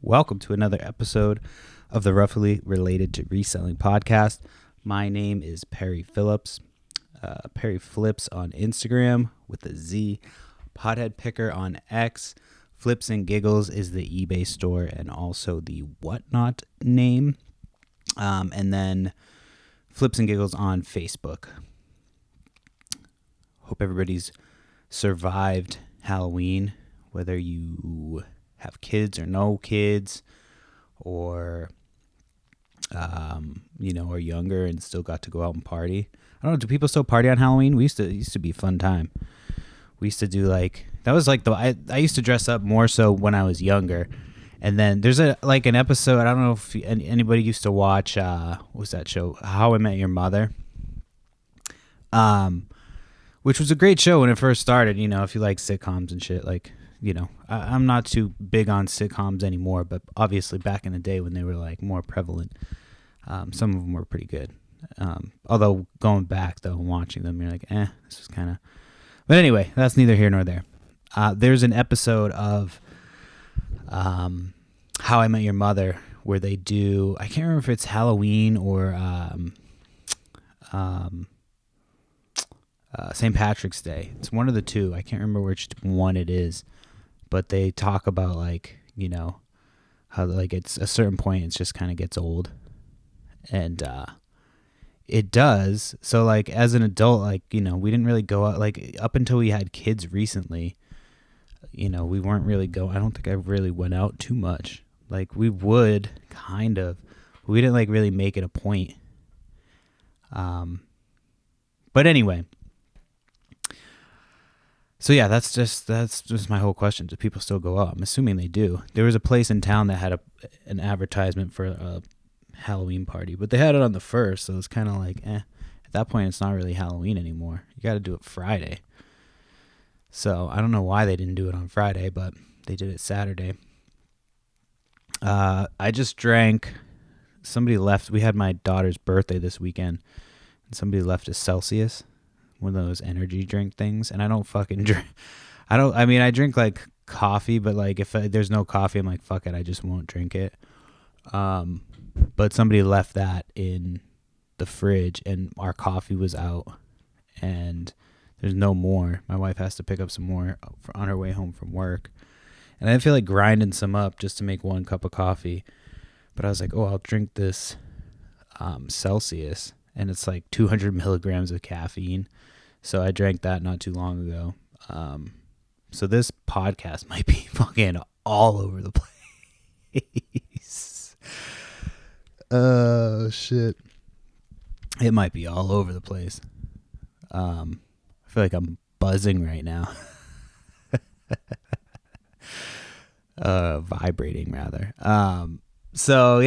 Welcome to another episode of the Roughly Related to Reselling podcast. My name is Perry Phillips. Perry Flips on Instagram with a Z. Pothead Picker on X. Flips and Giggles is the eBay store and also the Whatnot name. And then Flips and Giggles on Facebook. Hope everybody's survived Halloween, whether you have kids or no kids, or are younger and still got to go out and party. I don't know, do people still party on Halloween? It used to be a fun time. We used to do I used to dress up more so when I was younger. And then there's an episode, I don't know if anybody used to watch what was that show, How I Met Your Mother, which was a great show when it first started. If you like sitcoms and shit, I'm not too big on sitcoms anymore, but obviously back in the day when they were more prevalent, some of them were pretty good. Although going back though and watching them, you're like, this was kind of. But anyway, that's neither here nor there. There's an episode of How I Met Your Mother where they do, I can't remember if it's Halloween or St. Patrick's Day. It's one of the two. I can't remember which one it is. But they talk about how it's a certain point it's just kind of gets old, and it does. So as an adult, we didn't really go out up until we had kids recently. We weren't really going. I don't think I really went out too much. We would kind of, but we didn't really make it a point. But anyway. So yeah, that's just my whole question. Do people still go out? I'm assuming they do. There was a place in town that had an advertisement for a Halloween party, but they had it on the 1st, so it's kind of at that point, it's not really Halloween anymore. You got to do it Friday. So I don't know why they didn't do it on Friday, but they did it Saturday. I just drank. Somebody left. We had my daughter's birthday this weekend, and somebody left a Celsius, one of those energy drink things, and I don't fucking drink. I drink coffee, but if there's no coffee, I'm fuck it, I just won't drink it. But somebody left that in the fridge, and our coffee was out, and there's no more. My wife has to pick up some more on her way home from work, and I feel like grinding some up just to make one cup of coffee. But I was like, I'll drink this Celsius, and it's 200 milligrams of caffeine. So I drank that not too long ago. So this podcast might be fucking all over the place. Oh, shit. It might be all over the place. I feel like I'm buzzing right now. Vibrating, rather. So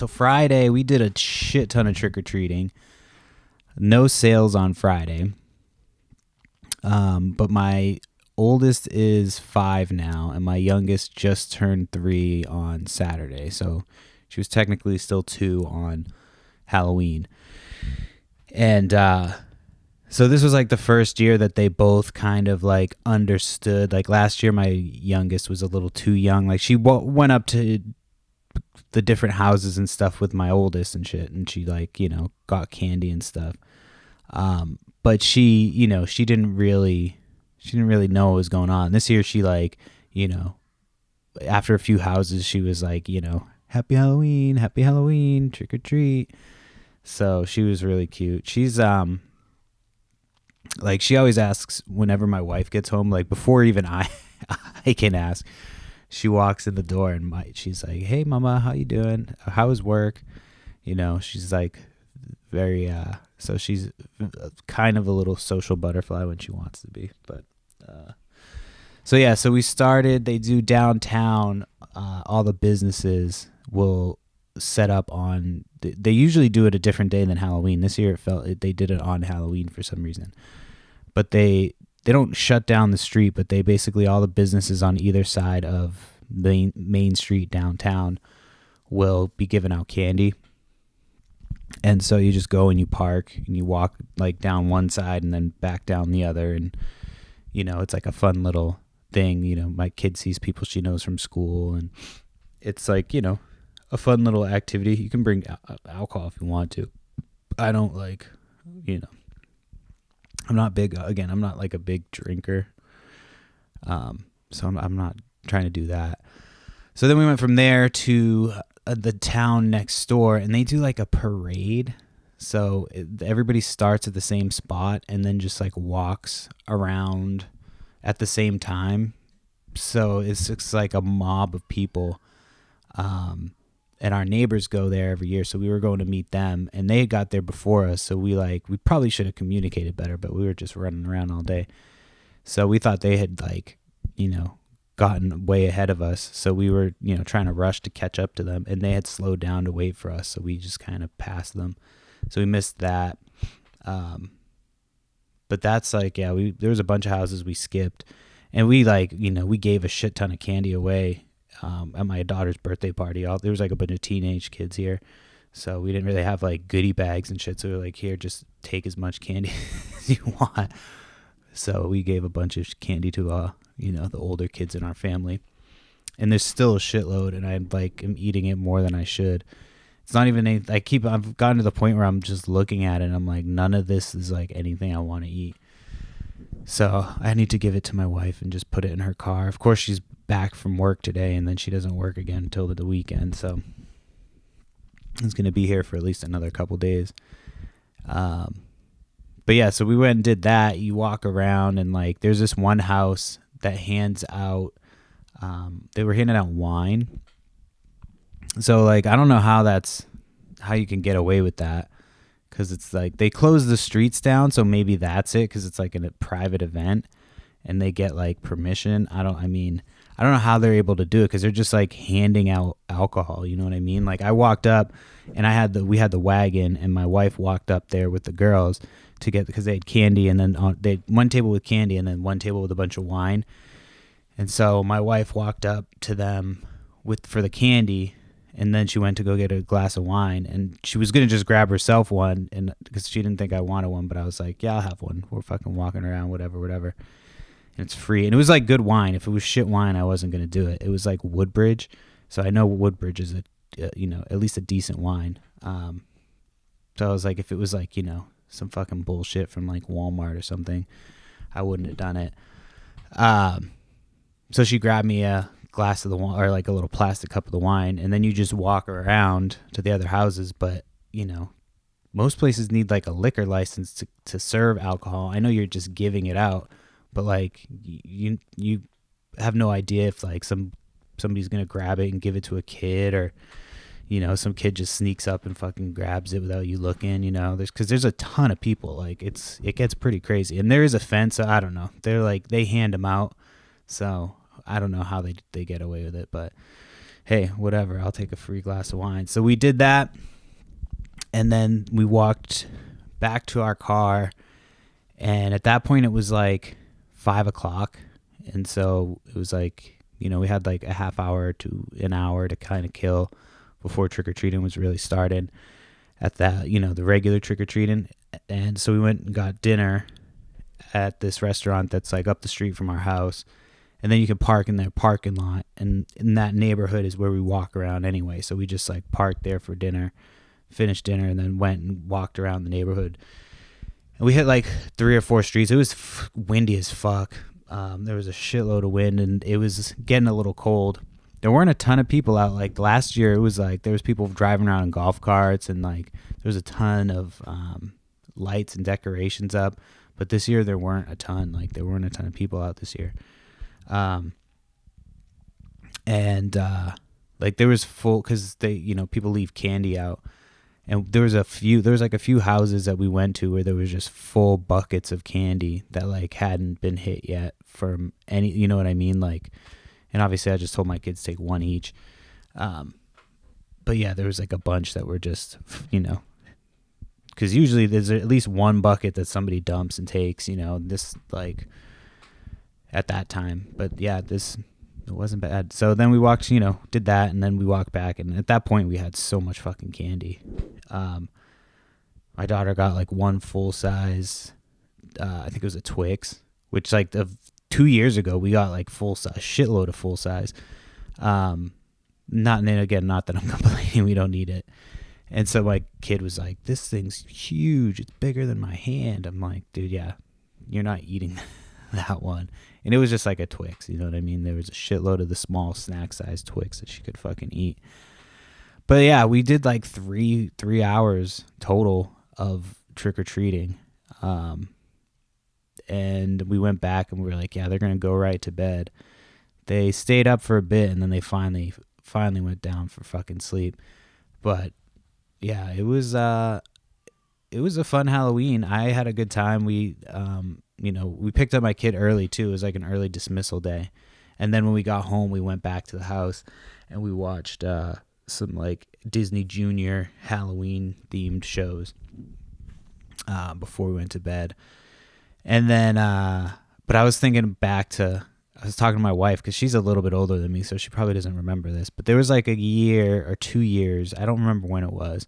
Friday, we did a shit ton of trick-or-treating. No sales on Friday. But my oldest is 5 now, and my youngest just turned 3 on Saturday. So she was technically still 2 on Halloween. And so this was the first year that they both kind of understood. Last year, my youngest was a little too young. She went up to the different houses and stuff with my oldest and shit, and she got candy and stuff, but she didn't really know what was going on. This year she after a few houses she was happy Halloween, trick or treat. So she was really cute. She's she always asks whenever my wife gets home, before even I can ask. She walks in the door and she's like, "Hey, Mama, how you doing? How was work?" She's very, so she's kind of a little social butterfly when she wants to be. But, so we started, they do downtown, all the businesses will set up on, they usually do it a different day than Halloween. This year they did it on Halloween for some reason. But they don't shut down the street, but they basically, all the businesses on either side of the main street downtown will be giving out candy. And so you just go and you park and you walk down one side and then back down the other. And, it's a fun little thing. You know, my kid sees people she knows from school, and it's like, you know, a fun little activity. You can bring alcohol if you want to. I don't like, you know, I'm not big, again, I'm not like a big drinker. So I'm not trying to do that. So then we went from there to the town next door, and they do like a parade. So everybody starts at the same spot and then just like walks around at the same time. So it's like a mob of people. And our neighbors go there every year. So we were going to meet them, and they got there before us. So we probably should have communicated better, but we were just running around all day. So we thought they had like, you know, gotten way ahead of us. So we were, you know, trying to rush to catch up to them, and they had slowed down to wait for us. So we just kind of passed them. So we missed that. But that's like, yeah, there was a bunch of houses we skipped, and we like, you know, we gave a shit ton of candy away at my daughter's birthday party. There was like a bunch of teenage kids here. So we didn't really have like goodie bags and shit. So we were like, here, just take as much candy as you want. So we gave a bunch of candy to, you know, the older kids in our family. And there's still a shitload, and I like am eating it more than I should. It's not even I've gotten to the point where I'm just looking at it and I'm like, none of this is like anything I want to eat. So I need to give it to my wife and just put it in her car. Of course, she's back from work today, and then she doesn't work again until the weekend. So it's going to be here for at least another couple days. But yeah, so we went and did that. You walk around, and like there's this one house that hands out, they were handing out wine. So like, I don't know how you can get away with that, because it's like they close the streets down. So maybe that's it, because it's like a private event and they get like permission. I don't know how they're able to do it, because they're just like handing out alcohol. You know what I mean? Like I walked up, and we had the wagon, and my wife walked up there with the girls to get, because they had candy, and then they had one table with candy and then one table with a bunch of wine. And so my wife walked up to them for the candy, and then she went to go get a glass of wine, and she was going to just grab herself one, and because she didn't think I wanted one, but I was like, yeah, I'll have one. We're fucking walking around, whatever. And it's free. And it was like good wine. If it was shit wine, I wasn't going to do it. It was like Woodbridge. So I know Woodbridge is you know, at least a decent wine. So I was like, if it was like, you know, some fucking bullshit from like Walmart or something, I wouldn't have done it. So she grabbed me a glass of the wine, or like a little plastic cup of the wine, and then you just walk around to the other houses. But you know, most places need like a liquor license to serve alcohol. I know you're just giving it out, but like you have no idea if like somebody's gonna grab it and give it to a kid, or you know, some kid just sneaks up and fucking grabs it without you looking. You know, because there's a ton of people. Like it gets pretty crazy, and there is a fence. So I don't know. They hand them out, so I don't know how they get away with it, but hey, whatever. I'll take a free glass of wine. So we did that, and then we walked back to our car, and at that point it was like 5:00, and so it was like, you know, we had like a half hour to an hour to kind of kill before trick-or-treating was really started at that, you know, the regular trick-or-treating. And so we went and got dinner at this restaurant that's like up the street from our house. And then you can park in their parking lot, and in that neighborhood is where we walk around anyway. So we just like parked there for dinner, finished dinner, and then went and walked around the neighborhood. And we hit like 3 or 4 streets. It was windy as fuck. There was a shitload of wind, and it was getting a little cold. There weren't a ton of people out. Like last year, it was like there was people driving around in golf carts, and like there was a ton of lights and decorations up. But this year there weren't a ton. Like there weren't a ton of people out this year. Like there was full, cause they, you know, people leave candy out, and there was a few houses that we went to where there was just full buckets of candy that like hadn't been hit yet from any, you know what I mean? Like, and obviously I just told my kids to take one each. But yeah, there was like a bunch that were just, you know, cause usually there's at least one bucket that somebody dumps and takes, you know, this like, at that time. But yeah, it wasn't bad. So then we walked, you know, did that, and then we walked back, and at that point we had so much fucking candy. My daughter got like one full size, I think it was a Twix, which like 2 years ago we got like full size, shitload of full size. Not that I'm complaining, we don't need it. And so my kid was like, this thing's huge, it's bigger than my hand. I'm like, dude, yeah, you're not eating that one. And it was just like a Twix, you know what I mean? There was a shitload of the small snack size Twix that she could fucking eat. But yeah, we did like three hours total of trick-or-treating. And we went back and we were like, yeah, they're going to go right to bed. They stayed up for a bit and then they finally went down for fucking sleep. But yeah, it was a fun Halloween. I had a good time. We we picked up my kid early too. It was like an early dismissal day. And then when we got home, we went back to the house and we watched some like Disney Junior Halloween themed shows before we went to bed. And then but I was thinking back to, I was talking to my wife because she's a little bit older than me, so she probably doesn't remember this. But there was like a year or 2 years, I don't remember when it was,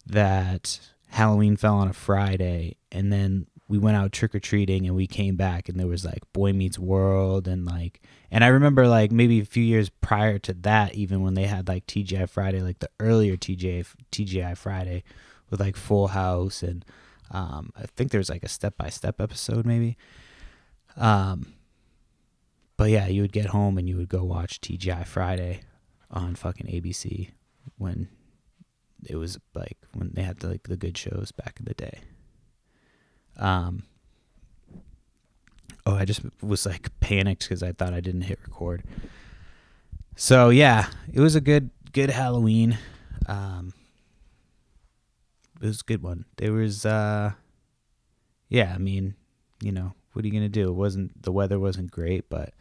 that Halloween fell on a Friday, and then we went out trick-or-treating and we came back and there was like Boy Meets World and I remember like maybe a few years prior to that, even when they had like TGI Friday, like the earlier TGI Friday with like Full House and I think there's like a step-by-step episode maybe. But yeah, you would get home and you would go watch TGI Friday on fucking ABC when it was like when they had the good shows back in the day. I just was like panicked because I thought I didn't hit record. So yeah, it was a good Halloween. It was a good one. There was I mean, what are you gonna do? The weather wasn't great, but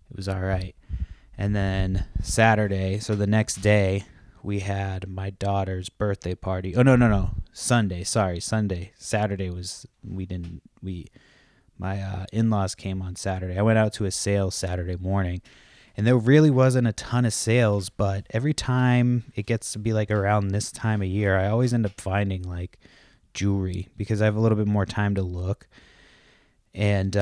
it was all right. And then Saturday, so the next day, we had my daughter's birthday party. Oh no, Sunday. Sorry, Sunday. Saturday was my in-laws came on Saturday. I went out to a sale Saturday morning, and there really wasn't a ton of sales, but every time it gets to be like around this time of year, I always end up finding like jewelry because I have a little bit more time to look. And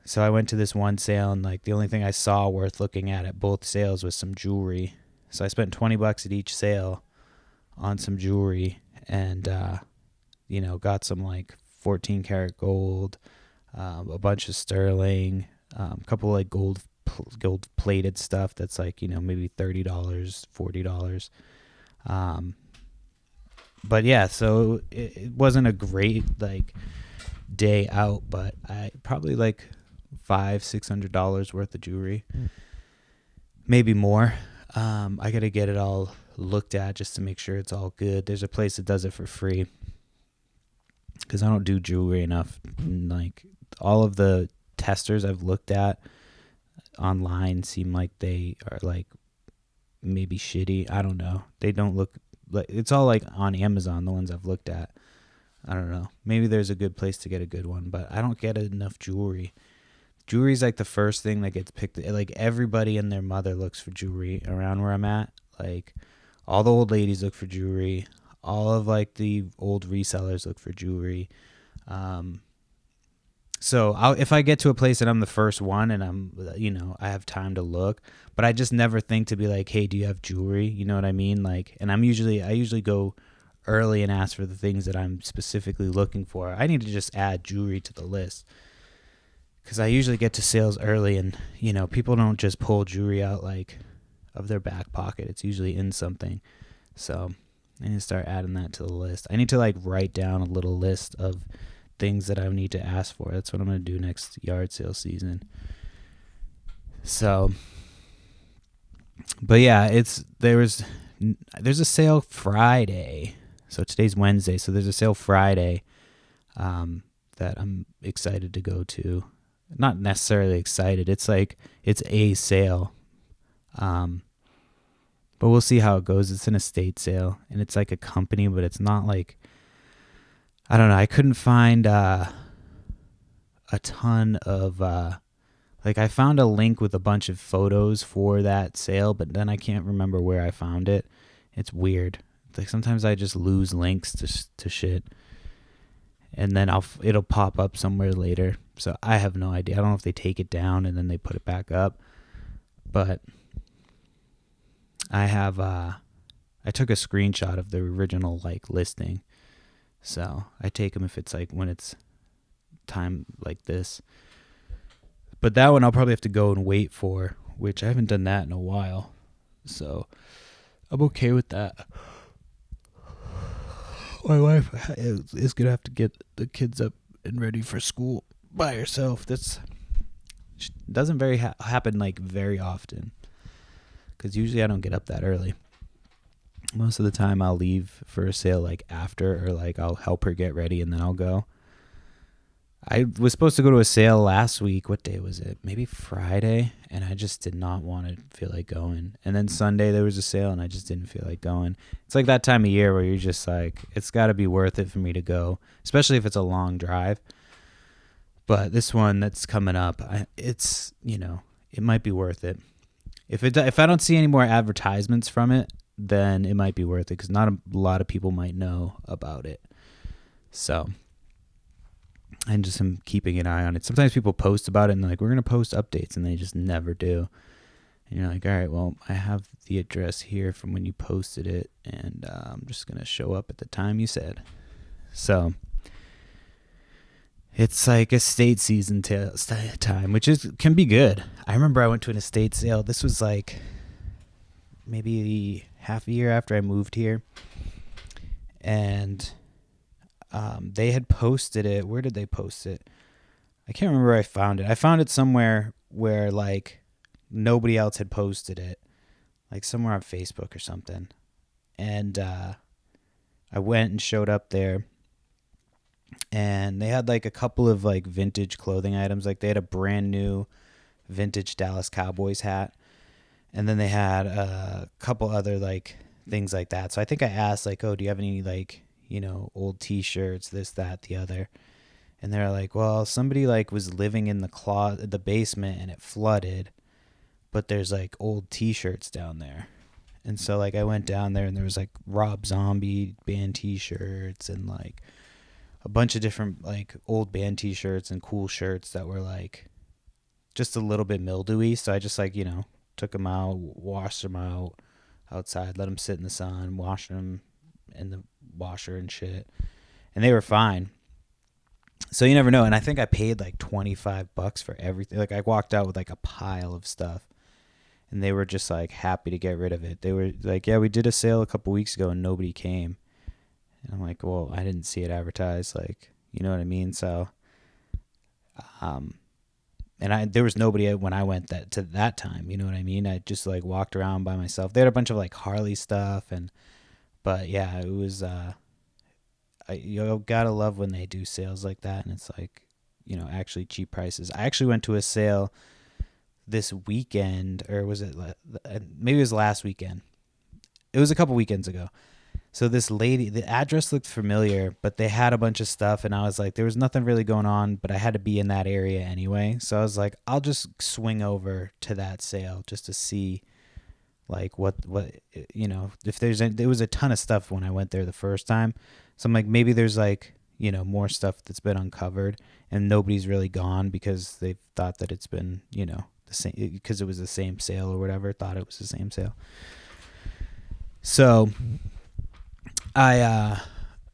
so I went to this one sale, and like the only thing I saw worth looking at both sales was some jewelry. So I spent $20 at each sale on some jewelry, and got some like 14 karat gold, a bunch of sterling, a couple like gold plated stuff that's like maybe $30, $40. But yeah, so it wasn't a great like day out, but I probably like $500-$600 worth of jewelry, maybe more. I gotta get it all looked at just to make sure it's all good. There's a place that does it for free because I don't do jewelry enough. Like all of the testers I've looked at online seem like they are like maybe shitty. I don't know. They don't look like, it's all like on Amazon, the ones I've looked at. I don't know. Maybe there's a good place to get a good one, but I don't get enough jewelry. Jewelry is like the first thing that gets picked. Like everybody and their mother looks for jewelry around where I'm at. Like all the old ladies look for jewelry. All of like the old resellers look for jewelry. So if I get to a place and I'm the first one and I'm, I have time to look, but I just never think to be like, hey, do you have jewelry? You know what I mean? Like, and I usually go early and ask for the things that I'm specifically looking for. I need to just add jewelry to the list because I usually get to sales early, and people don't just pull jewelry out like of their back pocket. It's usually in something. So I need to start adding that to the list. I need to like write down a little list of things that I need to ask for. That's what I'm going to do next yard sale season. So, but yeah, there's a sale Friday. So today's Wednesday. So there's a sale Friday that I'm excited to go to. Not necessarily excited. It's like, it's a sale. But we'll see how it goes. It's an estate sale, and it's like a company, but it's not like, I don't know. I couldn't find a ton of, I found a link with a bunch of photos for that sale, but then I can't remember where I found it. It's weird. Like sometimes I just lose links to shit, and then it'll pop up somewhere later. So I have no idea. I don't know if they take it down and then they put it back up. But I have I took a screenshot of the original like listing. So I take them if it's like when it's time like this. But that one I'll probably have to go and wait for, which I haven't done that in a while. So I'm okay with that. My wife is going to have to get the kids up and ready for school by herself. That's doesn't happen like very often, because usually I don't get up that early. Most of the time I'll leave for a sale like after, or like I'll help her get ready and then I'll go. I was supposed to go to a sale last week. What day was it? Maybe Friday. And I just did not want to feel like going. And then Sunday there was a sale and I just didn't feel like going. It's like that time of year where you're just like, it's got to be worth it for me to go, especially if it's a long drive. But this one that's coming up, it's, you know, it might be worth it. If I don't see any more advertisements from it, then it might be worth it, because not a lot of people might know about it. So I just am keeping an eye on it. Sometimes people post about it and they're like, we're going to post updates, and they just never do. And you're like, all right, well, I have the address here from when you posted it, and I'm just going to show up at the time you said. So it's like estate season time, which can be good. I remember I went to an estate sale. This was like maybe half a year after I moved here. And they had posted it. Where did they post it? I can't remember where I found it. I found it somewhere where like nobody else had posted it, like somewhere on Facebook or something. And I went and showed up there, and they had like a couple of like vintage clothing items. Like they had a brand new vintage Dallas Cowboys hat, and then they had a couple other like things like that. So I think I asked like, oh, do you have any like, you know, old t-shirts, this, that, the other? And they're like, well, somebody like was living in the basement and it flooded, but there's like old t-shirts down there. And so like I went down there and there was like Rob Zombie band t-shirts and like a bunch of different like old band t-shirts and cool shirts that were like just a little bit mildewy. So I just like, you know, took them out, washed them out outside, let them sit in the sun, washed them in the washer and shit, and they were fine. So you never know. And I think I paid like $25 for everything. Like I walked out with like a pile of stuff, and they were just like happy to get rid of it. They were like, yeah, we did a sale a couple weeks ago and nobody came. And I'm like, well, I didn't see it advertised, like, you know what I mean? So and there was nobody when I went to that time, you know what I mean? I just like walked around by myself. They had a bunch of like Harley stuff, but yeah, it was you gotta love when they do sales like that, and it's like, you know, actually cheap prices. I actually went to a sale this weekend, or was it maybe it was last weekend? It was a couple weekends ago. So this lady, the address looked familiar, but they had a bunch of stuff, and I was like, there was nothing really going on, but I had to be in that area anyway. So I was like, I'll just swing over to that sale just to see like what you know, if there was a ton of stuff when I went there the first time. So I'm like, maybe there's like, you know, more stuff that's been uncovered and nobody's really gone because they thought that it's been, you know, the same, because it was the same sale or whatever, thought it was the same sale. So I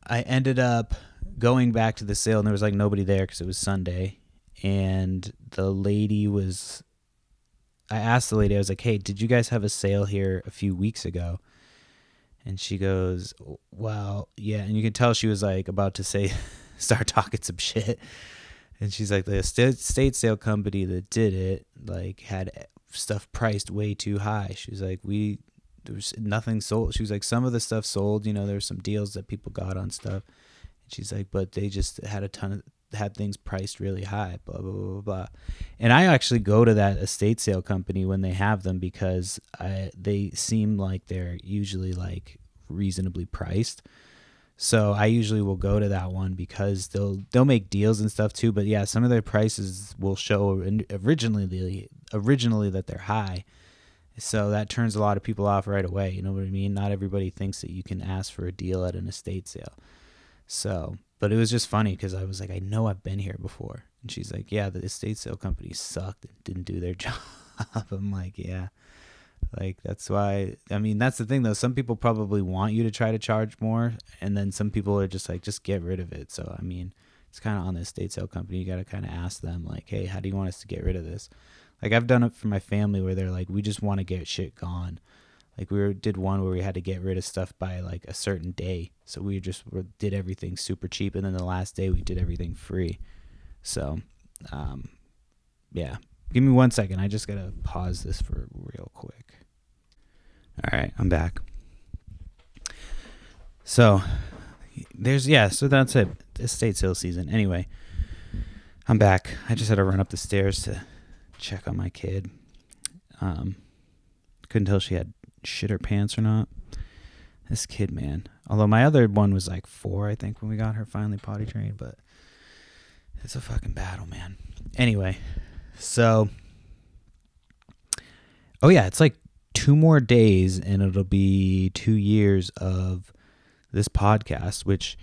ended up going back to the sale, and there was like nobody there because it was Sunday. And the lady I asked the lady, I was like, hey, did you guys have a sale here a few weeks ago? And she goes, well, yeah. And you can tell she was like about to start talking some shit. And she's like, the estate sale company that did it like had stuff priced way too high. She was like, there was nothing sold. She was like, some of the stuff sold, you know, there were some deals that people got on stuff. And she's like, but they just had had things priced really high, blah, blah, blah, blah. And I actually go to that estate sale company when they have them, because they seem like they're usually like reasonably priced. So I usually will go to that one because they'll make deals and stuff too. But yeah, some of their prices will show originally that they're high. So that turns a lot of people off right away. You know what I mean? Not everybody thinks that you can ask for a deal at an estate sale. So, but it was just funny because I was like, I know I've been here before. And she's like, yeah, the estate sale company sucked and didn't do their job. I'm like, yeah. Like, that's why, I mean, that's the thing, though. Some people probably want you to try to charge more, and then some people are just like, just get rid of it. So, I mean, it's kind of on the estate sale company. You got to kind of ask them, like, hey, how do you want us to get rid of this? Like, I've done it for my family where they're like, we just want to get shit gone. Like, did one where we had to get rid of stuff by, like, a certain day. So we did everything super cheap, and then the last day we did everything free. So, yeah. Give me 1 second. I just got to pause this for real quick. All right, I'm back. So, so that's it. Estate sale season. Anyway, I'm back. I just had to run up the stairs to check on my kid. Couldn't tell if she had shit her pants or not. This kid, man. Although my other one was like 4, I think, when we got her finally potty trained, but it's a fucking battle, man. Anyway, so, oh yeah, it's like 2 more days and it'll be 2 years of this podcast, which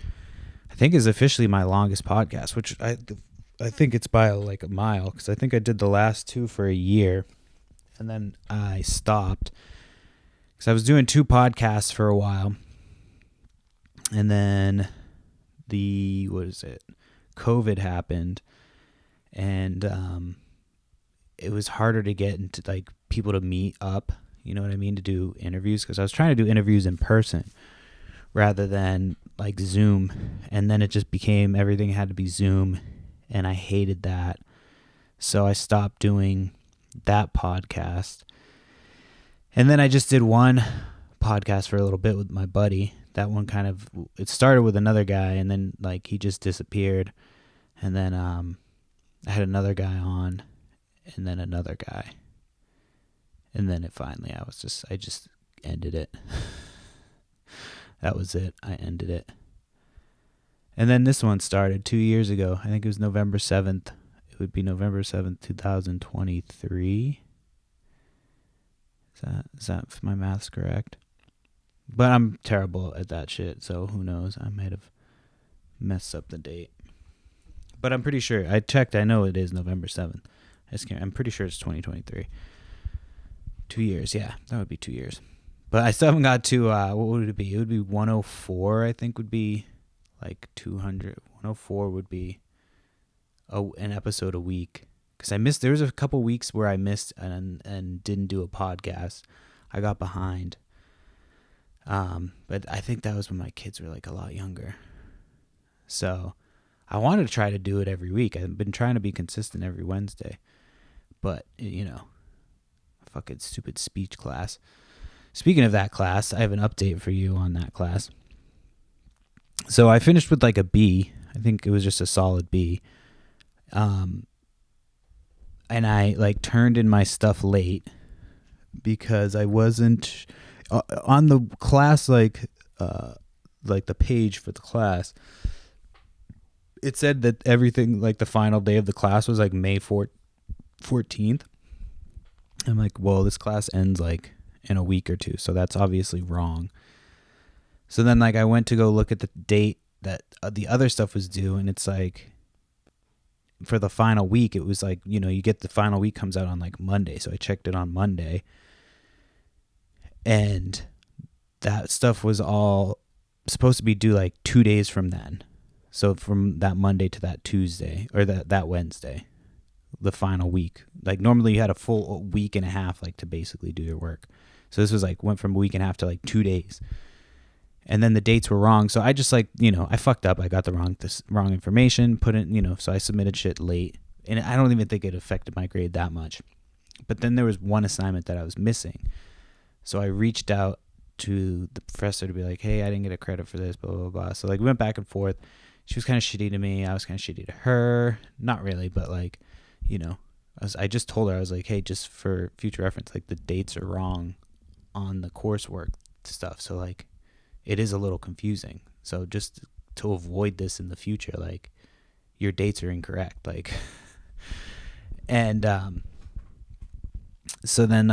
I think is officially my longest podcast, which I think it's by like a mile, because I think I did the last 2 for a year and then I stopped because I was doing 2 podcasts for a while, and then COVID happened, and it was harder to get into like people to meet up, you know what I mean, to do interviews, because I was trying to do interviews in person rather than like Zoom, and then it just became everything had to be Zoom, and I hated that. So I stopped doing that podcast. And then I just did one podcast for a little bit with my buddy. That one it started with another guy, and then like he just disappeared. And then I had another guy on, and then another guy. And then I just ended it. That was it. I ended it. And then this one started 2 years ago. I think it was November 7th. It would be November 7th, 2023. Is that if my math's correct? But I'm terrible at that shit, so who knows? I might have messed up the date. But I'm pretty sure. I checked. I know it is November 7th. I'm pretty sure it's 2023. 2 years. Yeah, that would be 2 years. But I still haven't got to, what would it be? It would be 104, I think, would be like 200. 104 would be an episode a week. Because there was a couple weeks where I missed and didn't do a podcast. I got behind. But I think that was when my kids were like a lot younger. So I wanted to try to do it every week. I've been trying to be consistent every Wednesday. But, fucking stupid speech class. Speaking of that class, I have an update for you on that class. So I finished with like a B. I think it was just a solid B. And I like turned in my stuff late because I wasn't on the class, like the page for the class. It said that everything, like the final day of the class was like May 14th. I'm like, well, this class ends like in a week or 2, so that's obviously wrong. So then like I went to go look at the date that the other stuff was due, and it's like for the final week, it was like, you get the final week comes out on like Monday. So I checked it on Monday, and that stuff was all supposed to be due like 2 days from then. So from that Monday to that Tuesday, or that Wednesday, the final week. Like normally you had a full week and a half like to basically do your work. So this was like went from a week and a half to like 2 days. And then the dates were wrong. So I just like, I fucked up. I got the wrong information, put in, so I submitted shit late. And I don't even think it affected my grade that much. But then there was one assignment that I was missing. So I reached out to the professor to be like, hey, I didn't get a credit for this, blah, blah, blah. So like we went back and forth. She was kind of shitty to me. I was kind of shitty to her. Not really, but like, I just told her, I was like, hey, just for future reference, like the dates are wrong on the coursework stuff. So like, it is a little confusing. So just to avoid this in the future, like your dates are incorrect. Like, and, so then,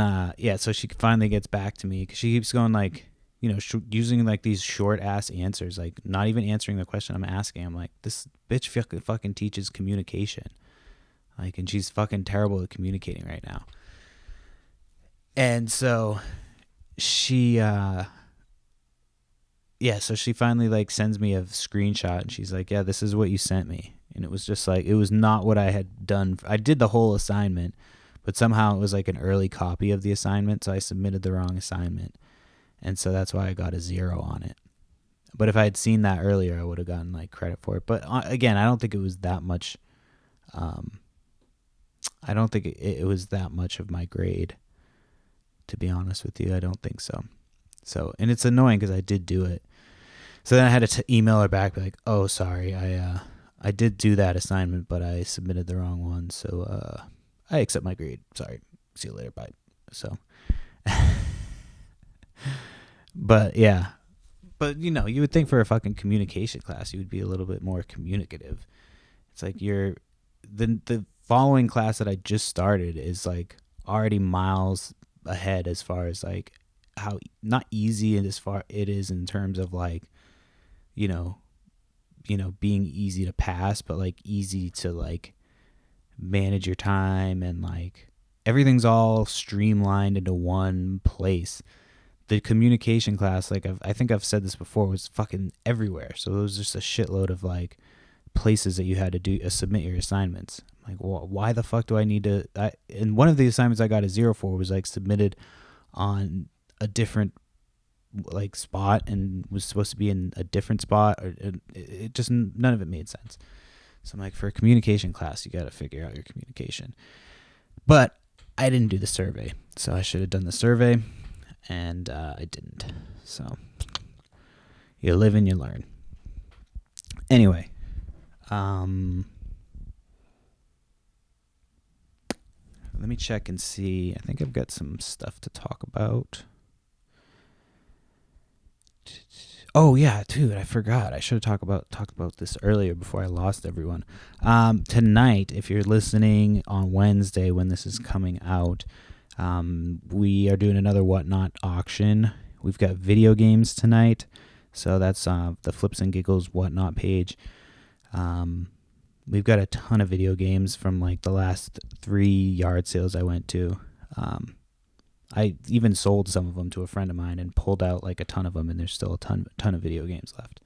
so she finally gets back to me, 'cause she keeps going like, using like these short ass answers, like not even answering the question I'm asking. I'm like, this bitch fucking teaches communication. Like, and she's fucking terrible at communicating right now. And so she so she finally like sends me a screenshot and she's like, yeah, this is what you sent me. And it was just like, it was not what I had done. I did the whole assignment, but somehow it was like an early copy of the assignment, so I submitted the wrong assignment. And so that's why I got a 0 on it. But if I had seen that earlier, I would have gotten like credit for it. But again, I don't think it was that much. I don't think it was that much of my grade, to be honest with you. I don't think so. So, and it's annoying because I did do it. So then I had to email her back, like, oh, sorry, I did do that assignment, but I submitted the wrong one. So I accept my grade. Sorry. See you later. Bye. So, but yeah. But, you know, you would think for a fucking communication class, you would be a little bit more communicative. It's like the following class that I just started is like already miles ahead as far as like how not easy and as far it is in terms of like, you know, being easy to pass, but like easy to like manage your time and like everything's all streamlined into one place. The communication class, like I think I've said this before, was fucking everywhere. So it was just a shitload of like places that you had to do submit your assignments. Like, well, why the fuck do I need to? And one of the assignments I got a 0 for was like submitted on a different like spot and was supposed to be in a different spot. Or it just none of it made sense. So I'm like, for a communication class, you got to figure out your communication. But I didn't do the survey, so I should have done the survey, and I didn't. So you live and you learn. Anyway, let me check and see. I think I've got some stuff to talk about. Oh yeah, dude, I forgot. I should have talked about this earlier before I lost everyone. Tonight, if you're listening on Wednesday when this is coming out, we are doing another Whatnot auction. We've got video games tonight, so that's the Flips and Giggles Whatnot page. We've got a ton of video games from like the last 3 yard sales I went to. I even sold some of them to a friend of mine and pulled out like a ton of them, and there's still a ton of video games left.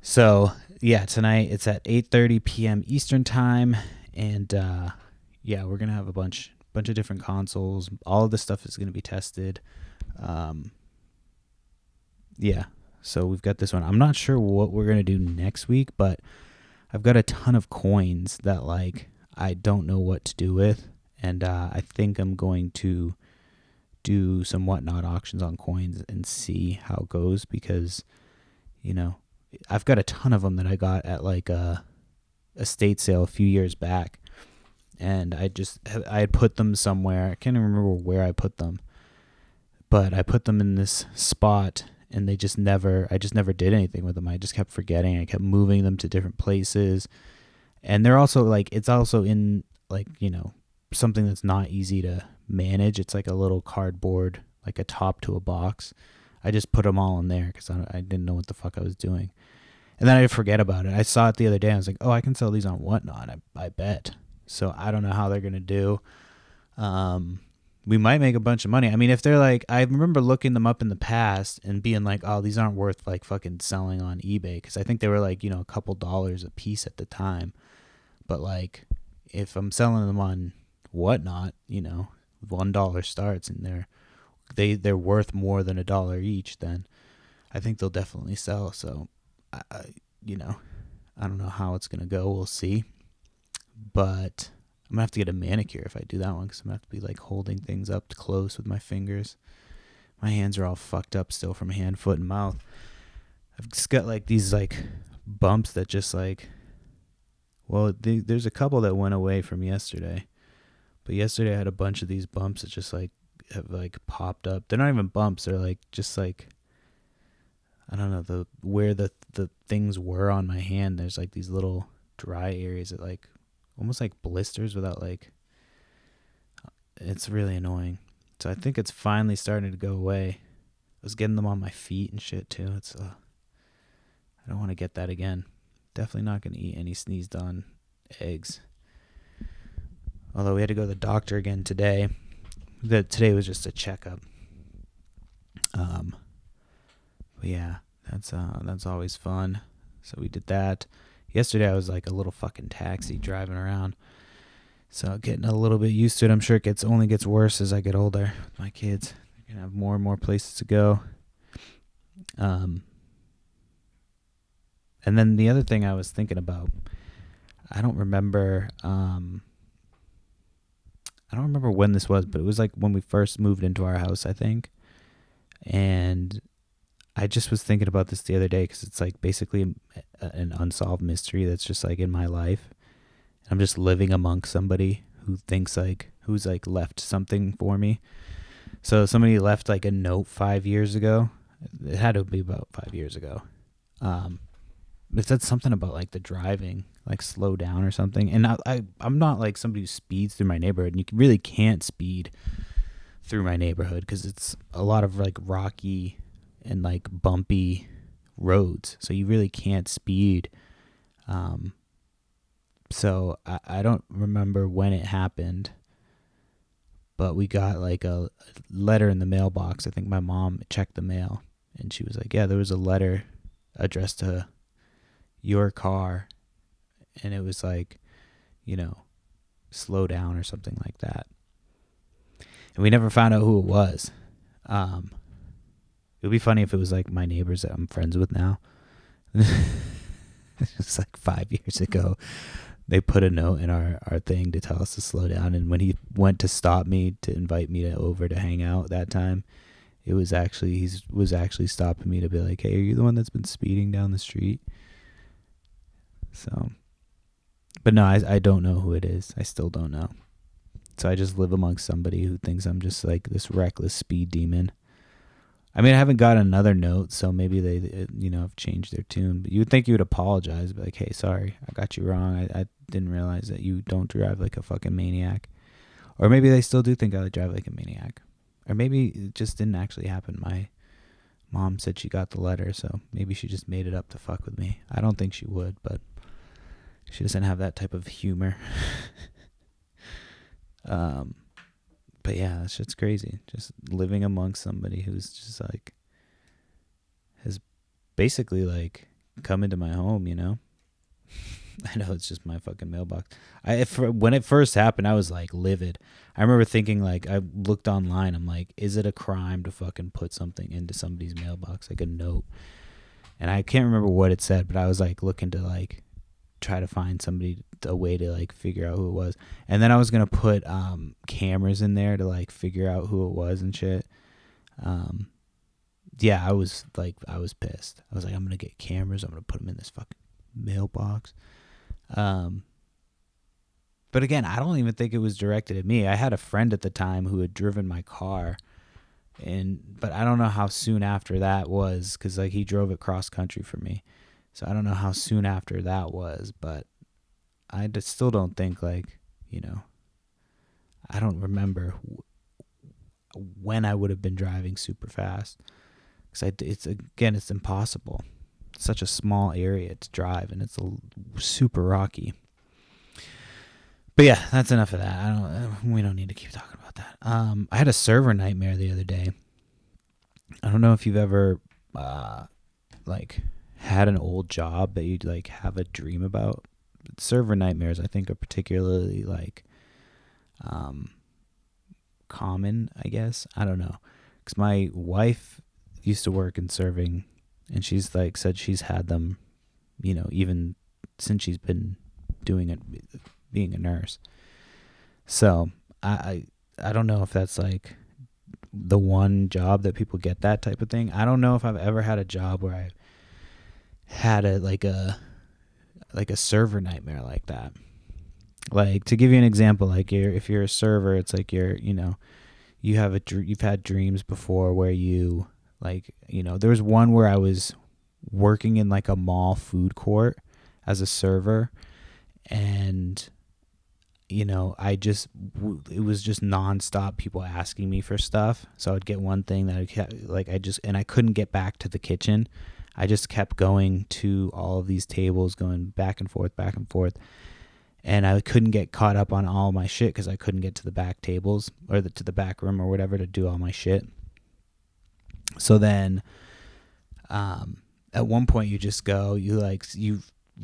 So yeah, tonight it's at 8:30 p.m. Eastern time, and yeah, we're gonna have a bunch of different consoles. All of this stuff is gonna be tested. Yeah, so we've got this one. I'm not sure what we're gonna do next week, but I've got a ton of coins that like I don't know what to do with, and I think I'm going to do some Whatnot auctions on coins and see how it goes, because, you know, I've got a ton of them that I got at like a estate sale a few years back, and I had put them somewhere. I can't even remember where I put them, but I put them in this spot, and I just never did anything with them. I just kept forgetting. I kept moving them to different places, and they're also like, it's also in like, you know, something that's not easy to manage. It's like a little cardboard, like a top to a box. I just put them all in there because I didn't know what the fuck I was doing. And then I forget about it. I saw it the other day. I was like, oh, I can sell these on Whatnot. I bet. So I don't know how they're going to do. We might make a bunch of money. I mean, if they're like, I remember looking them up in the past and being like, oh, these aren't worth like fucking selling on eBay, because I think they were like, you know, a couple dollars a piece at the time. But like, if I'm selling them on Whatnot, you know, $1 starts and they're worth more than $1 each, then I think they'll definitely sell. So you know, I don't know how it's gonna go. We'll see. But I'm gonna have to get a manicure if I do that one, because I'm gonna have to be like holding things up close with my fingers. My hands are all fucked up still from hand, foot, and mouth. I've just got like these like bumps that just like, well, there's a couple that went away from yesterday. But yesterday I had a bunch of these bumps that just like have like popped up. They're not even bumps. They're like just like, I don't know, where the things were on my hand. There's like these little dry areas that like almost like blisters without like, it's really annoying. So I think it's finally starting to go away. I was getting them on my feet and shit too. It's I don't want to get that again. Definitely not going to eat any sneezed on eggs. Although we had to go to the doctor again today. Today was just a checkup. But yeah, that's always fun. So we did that. Yesterday I was like a little fucking taxi driving around. So getting a little bit used to it. I'm sure it only gets worse as I get older with my kids. They're gonna have more and more places to go. And then the other thing I was thinking about, I don't remember when this was, but it was like when we first moved into our house, I think. And I just was thinking about this the other day because it's like basically an unsolved mystery that's just like in my life. I'm just living amongst somebody who's left something for me. So somebody left like a note 5 years ago. It had to be about 5 years ago. It said something about like the driving, like slow down or something. And I'm not like somebody who speeds through my neighborhood. And you really can't speed through my neighborhood because it's a lot of like rocky and like bumpy roads. So you really can't speed. So I don't remember when it happened, but we got like a letter in the mailbox. I think my mom checked the mail and she was like, yeah, there was a letter addressed to your car. And it was like, slow down or something like that. And we never found out who it was. It would be funny if it was like my neighbors that I'm friends with now. It's like 5 years ago. They put a note in our thing to tell us to slow down. And when he went to stop me to invite me over to hang out that time, he was actually stopping me to be like, hey, are you the one that's been speeding down the street? So, but no, I don't know who it is. I still don't know. So I just live amongst somebody who thinks I'm just like this reckless speed demon. I mean, I haven't got another note, so maybe they, have changed their tune. But you would think you would apologize, be like, hey, sorry, I got you wrong. I didn't realize that you don't drive like a fucking maniac. Or maybe they still do think I drive like a maniac. Or maybe it just didn't actually happen. My mom said she got the letter, so maybe she just made it up to fuck with me. I don't think she would, but she doesn't have that type of humor. But yeah, that shit's crazy. Just living amongst somebody who's just like has basically like come into my home, I know it's just my fucking mailbox. When it first happened, I was like livid. I remember thinking like, I looked online. I'm like, is it a crime to fucking put something into somebody's mailbox, like a note? And I can't remember what it said, but I was like looking to like try to find a way to like figure out who it was. And then I was going to put cameras in there to like figure out who it was and shit. Yeah, I was pissed. I was like, I'm going to get cameras. I'm going to put them in this fucking mailbox. But again, I don't even think it was directed at me. I had a friend at the time who had driven my car, but I don't know how soon after that was, because like he drove it cross country for me. So I don't know how soon after that was, but I still don't think like, I don't remember when I would have been driving super fast. Because it's impossible. It's such a small area to drive, and it's super rocky. But yeah, that's enough of that. We don't need to keep talking about that. I had a server nightmare the other day. I don't know if you've ever had an old job that you'd like have a dream about. Server nightmares, I think, are particularly like common, I guess. I don't know, because my wife used to work in serving, and she's like said she's had them, even since she's been doing it, being a nurse. So I don't know if that's like the one job that people get that type of thing. I don't know if I've ever had a job where I had a server nightmare like that. Like, to give you an example, like if you're a server, it's like you've had dreams before where you there was one where I was working in like a mall food court as a server, and it was just nonstop people asking me for stuff. So I'd get one thing that I couldn't get back to the kitchen. I just kept going to all of these tables, going back and forth. and I couldn't get caught up on all my shit because I couldn't get to the back tables or to the back room or whatever to do all my shit. So then, at one point you just go, you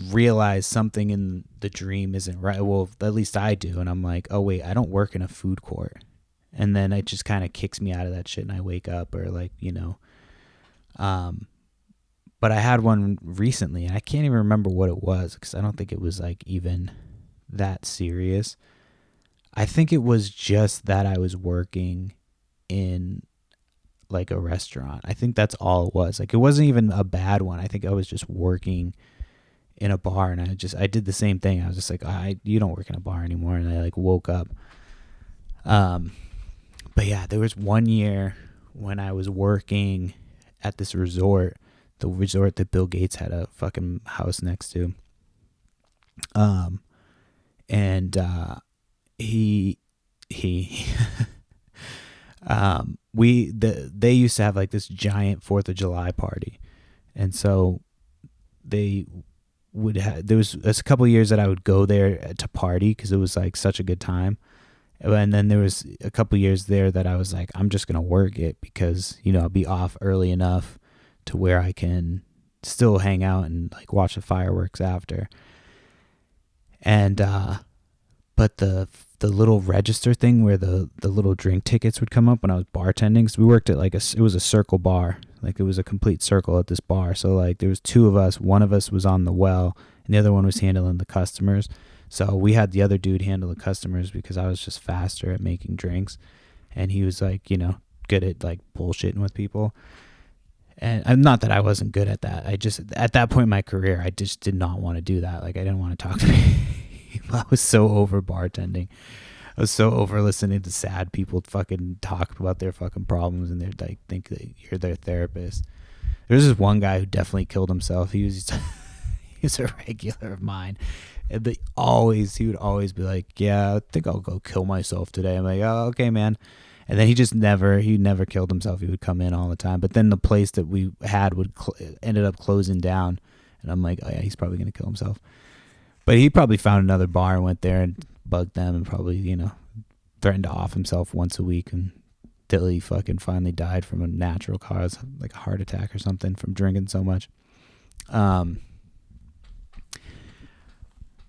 realize something in the dream isn't right. Well, at least I do. And I'm like, oh wait, I don't work in a food court. And then it just kind of kicks me out of that shit and I wake up or but I had one recently and I can't even remember what it was because I don't think it was like even that serious. I think it was just that I was working in like a restaurant. I think that's all it was. Like it wasn't even a bad one. I think I was just working in a bar and I did the same thing. I was just like, you don't work in a bar anymore. And I like woke up. But yeah, there was one year when I was working at this resort, the resort that Bill Gates had a fucking house next to. He they used to have like this giant 4th of July party. And so they would have, there was a couple of years that I would go there to party because it was like such a good time. And then there was a couple of years there that I was like, I'm just going to work it because, I'll be off early enough to where I can still hang out and like watch the fireworks after. And, but the little register thing where the little drink tickets would come up when I was bartending. So we worked at it was a circle bar. Like it was a complete circle at this bar. So like there was 2 of us. One of us was on the well and the other one was handling the customers. So we had the other dude handle the customers because I was just faster at making drinks. And he was like, good at like bullshitting with people. And not that I wasn't good at that. I just, at that point in my career, I just did not want to do that. Like I didn't want to talk to people. I was so over bartending. I was so over listening to sad people fucking talk about their fucking problems and they're like, think that you're their therapist. There's this one guy who definitely killed himself. He was a regular of mine. And he would always be like, yeah, I think I'll go kill myself today. I'm like, oh, okay, man. And then he never killed himself. He would come in all the time. But then the place that we had ended up closing down. And I'm like, oh yeah, he's probably going to kill himself. But he probably found another bar and went there and bugged them and probably, threatened to off himself once a week until he fucking finally died from a natural cause, like a heart attack or something from drinking so much.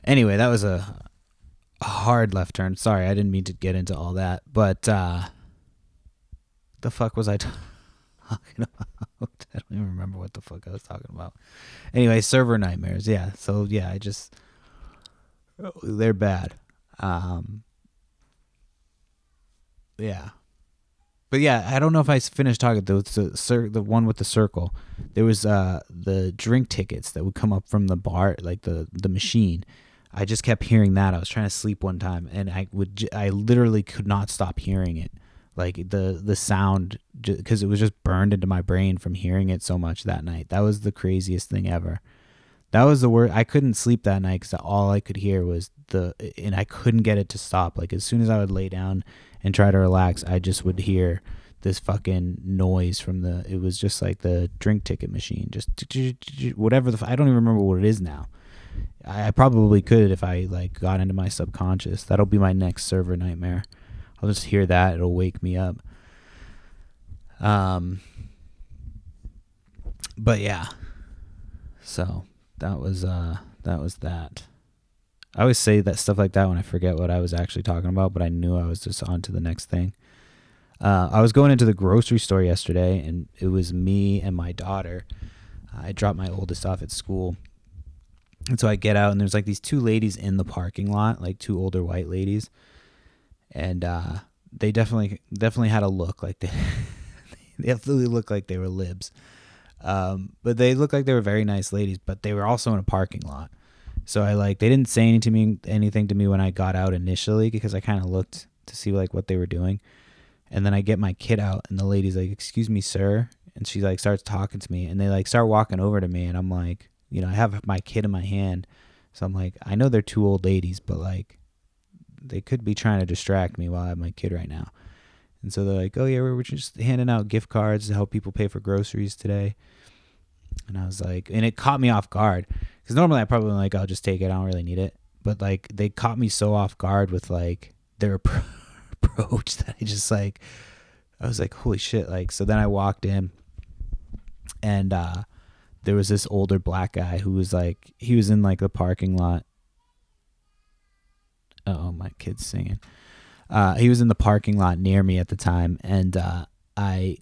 Anyway, that was a hard left turn. Sorry, I didn't mean to get into all that. But the fuck was I talking about? I don't even remember what the fuck I was talking about. Anyway, server nightmares. Yeah. So yeah, they're bad. Yeah. But yeah, I don't know if I finished talking. The one with the circle. There was the drink tickets that would come up from the bar, like the machine. I just kept hearing that. I was trying to sleep one time, and I literally could not stop hearing it, like the sound, because it was just burned into my brain from hearing it so much that night. That was the craziest thing ever. That was the worst. I couldn't sleep that night because all I could hear was and I couldn't get it to stop. Like as soon as I would lay down and try to relax, I just would hear this fucking noise from it was just like the drink ticket machine, just whatever I don't even remember what it is now. I probably could if I like got into my subconscious. That'll be my next server nightmare. I'll just hear that. It'll wake me up. But yeah. So that was that. I always say that stuff like that when I forget what I was actually talking about, but I knew I was just on to the next thing. I was going into the grocery store yesterday, and it was me and my daughter. I dropped my oldest off at school. And so I get out, and there's like these 2 ladies in the parking lot, like 2 older white ladies. And they definitely had a look like they definitely looked like they were libs. But they looked like they were very nice ladies, but they were also in a parking lot. So they didn't say anything to me when I got out initially, because I kind of looked to see like what they were doing. And then I get my kid out, and the lady's like, "Excuse me, sir." And she like starts talking to me, and they like start walking over to me, and I'm like, I have my kid in my hand. So I'm like, I know they're 2 old ladies, but like they could be trying to distract me while I have my kid right now. And so they're like, "Oh yeah, we're just handing out gift cards to help people pay for groceries today." And I was like, and it caught me off guard, because normally I probably like, I'll just take it. I don't really need it. but like they caught me so off guard with like their approach that I was like, holy shit. Like, so then I walked in and there was this older black guy who was like, he was in like the parking lot. Oh, my kid's singing. He was in the parking lot near me at the time, and I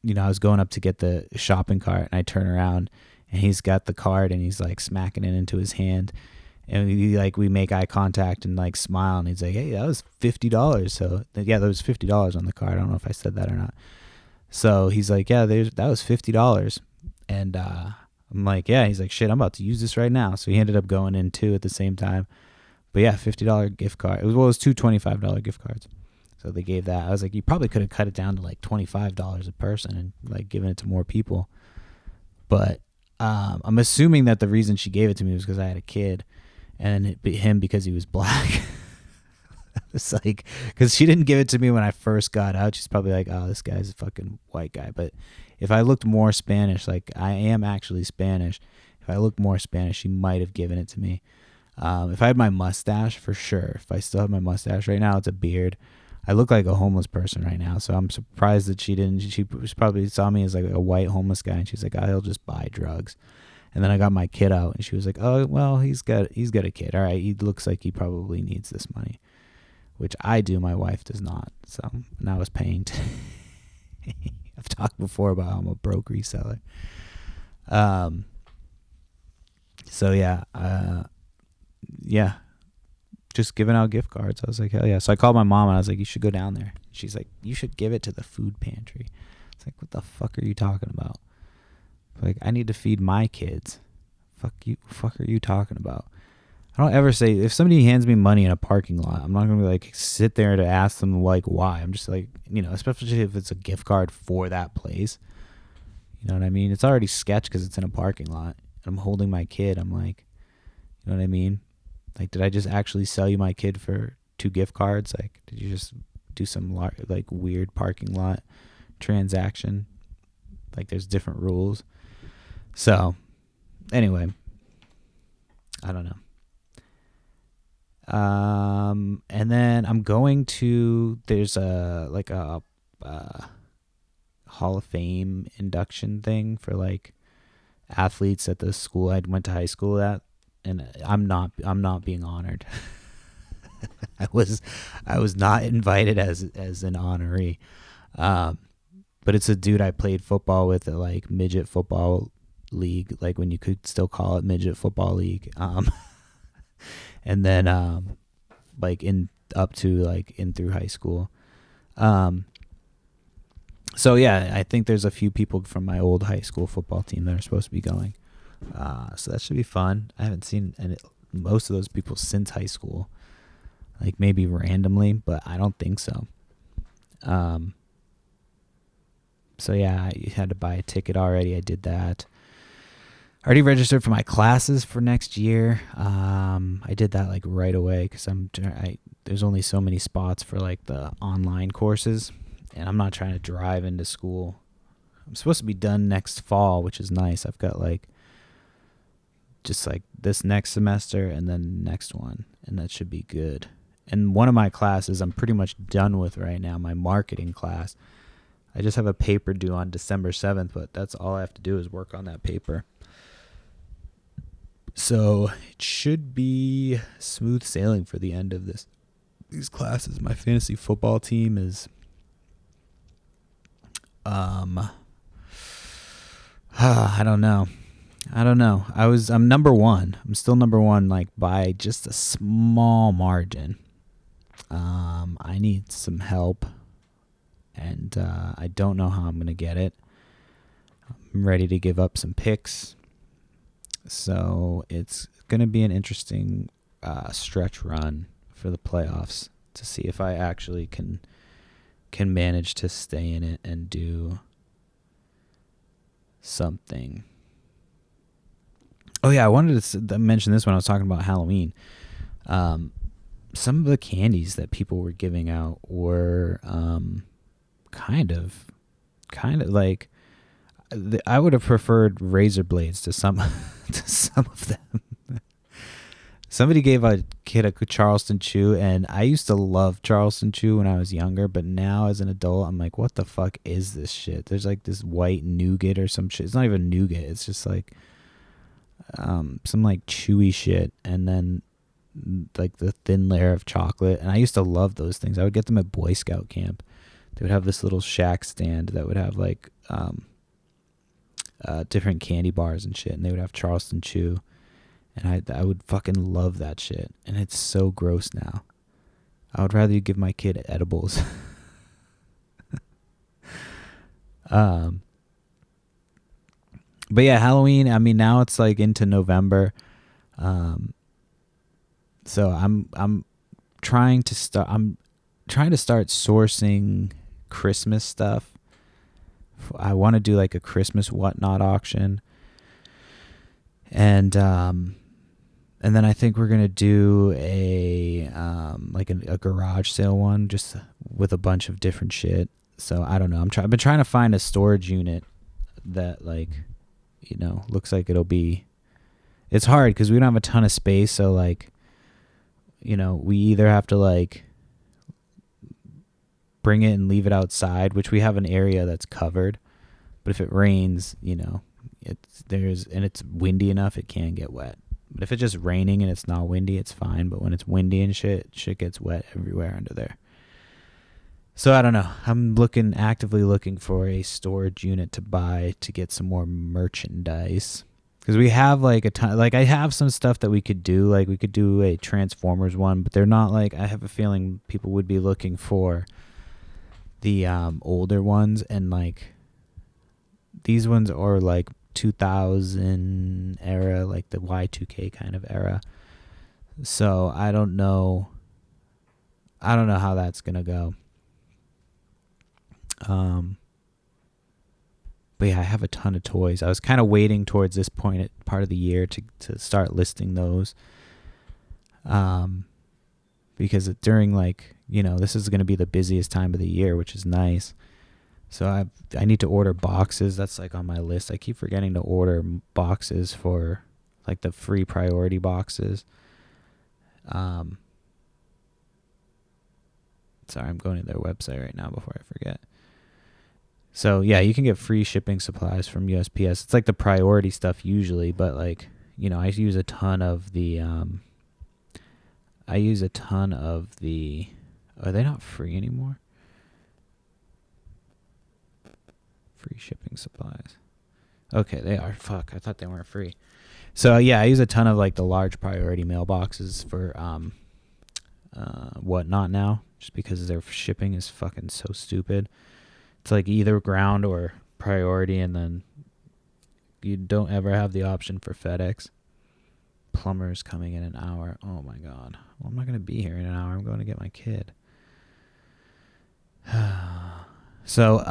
was going up to get the shopping cart, and I turn around, and he's got the card, and he's like smacking it into his hand, and we make eye contact and like smile, and he's like, "Hey, that was $50." So yeah, there was $50 on the card. I don't know if I said that or not. So he's like, "Yeah, that was $50," and I'm like, "Yeah." He's like, "Shit, I'm about to use this right now." So he ended up going in too at the same time. But yeah, $50 gift card. It was two $25 gift cards. So they gave that. I was like, you probably could have cut it down to like $25 a person and like given it to more people. But I'm assuming that the reason she gave it to me was because I had a kid, and him because he was black. It's like, because she didn't give it to me when I first got out. She's probably like, oh, this guy's a fucking white guy. But if I looked more Spanish, like I am actually Spanish, if I looked more Spanish, she might have given it to me. If I had my mustache, for sure. If I still have my mustache right now, it's a beard. I look like a homeless person right now, so I'm surprised that she didn't. She probably saw me as like a white homeless guy, and she's like, "Oh, he'll just buy drugs." And then I got my kid out, and she was like, "Oh, well, he's got a kid. All right, he looks like he probably needs this money," which I do. My wife does not. So now I was paying. I've talked before about how I'm a broke reseller. So yeah, just giving out gift cards. I was like, hell yeah. So I called my mom and I was like, you should go down there. She's like, you should give it to the food pantry. It's like, what the fuck are you talking about? Like, I need to feed my kids. Fuck are you talking about? I don't ever say, if somebody hands me money in a parking lot, I'm not going to like sit there to ask them like why. I'm just like, especially if it's a gift card for that place. You know what I mean? It's already sketch because it's in a parking lot. I'm holding my kid. I'm like, you know what I mean? Like, did I just actually sell you my kid for 2 gift cards? Like, did you just do some like weird parking lot transaction? Like, there's different rules. So, anyway, I don't know. And then I'm going to, there's a Hall of Fame induction thing for like athletes at the school I went to high school at. And I'm not being honored. I was not invited as an honoree. But it's a dude I played football with at like midget football league, like when you could still call it midget football league. And then like in through high school. So yeah, I think there's a few people from my old high school football team that are supposed to be going. So that should be fun. I haven't seen most of those people since high school, like maybe randomly, but I don't think so. So yeah, I had to buy a ticket already. I did that. I already registered for my classes for next year. I did that like right away because there's only so many spots for like the online courses, and I'm not trying to drive into school. I'm supposed to be done next fall, which is nice. I've got like just like this next semester and then next one, and that should be good. And one of my classes I'm pretty much done with right now, my marketing class. I just have a paper due on December 7th, but that's all I have to do is work on that paper. So it should be smooth sailing for the end of these classes. My fantasy football team is I don't know. I'm number 1. I'm still number 1, like by just a small margin. I need some help, and I don't know how I'm going to get it. I'm ready to give up some picks. So it's going to be an interesting stretch run for the playoffs to see if I actually can manage to stay in it and do something. Oh yeah, I wanted to mention this when I was talking about Halloween. Some of the candies that people were giving out were kind of like I would have preferred razor blades to some of them. Somebody gave a kid a Charleston Chew, and I used to love Charleston Chew when I was younger, but now as an adult, I'm like, what the fuck is this shit? There's like this white nougat or some shit. It's not even nougat. It's just like some like chewy shit, and then like the thin layer of chocolate. And I used to love those things. I would get them at Boy Scout camp. They would have this little shack stand that would have like different candy bars and shit, and they would have Charleston Chew. And I would fucking love that shit. And it's so gross now. I would rather you give my kid edibles. But yeah, Halloween, I mean, now it's like into November. So I'm trying to start sourcing Christmas stuff. I want to do like a Christmas whatnot auction. And then I think we're gonna do a like a garage sale one, just with a bunch of different shit. So I don't know. I've been trying to find a storage unit that, like, you know, looks like it'll be. It's hard because we don't have a ton of space. So like, you know, we either have to like bring it and leave it outside, which we have an area that's covered. But if it rains, you know, it's windy enough, it can get wet. But if it's just raining and it's not windy, it's fine. But when it's windy and shit gets wet everywhere under there. So I don't know. I'm actively looking for a storage unit to buy to get some more merchandise. Because we have like a ton, like I have some stuff that we could do. Like we could do a Transformers one, but they're not like, I have a feeling people would be looking for the older ones. And like these ones are like 2000 era, like the Y2K kind of era. So I don't know how that's gonna go. But yeah, I have a ton of toys. I was kind of waiting towards this part of the year to start listing those, because during, like, you know, this is gonna be the busiest time of the year, which is nice. So I need to order boxes. That's like on my list. I keep forgetting to order boxes for like the free priority boxes. Sorry, I'm going to their website right now before I forget. So yeah, you can get free shipping supplies from USPS. It's like the priority stuff usually, but like, you know, I use a ton of the are they not free anymore? Free shipping supplies. Okay, they are. Fuck, I thought they weren't free. So yeah, I use a ton of like the large priority mailboxes for whatnot now, just because their shipping is fucking so stupid. It's like either ground or priority, and then you don't ever have the option for FedEx. Plumber's coming in an hour. Oh my god. Well, I'm not gonna be here in an hour. I'm going to get my kid. So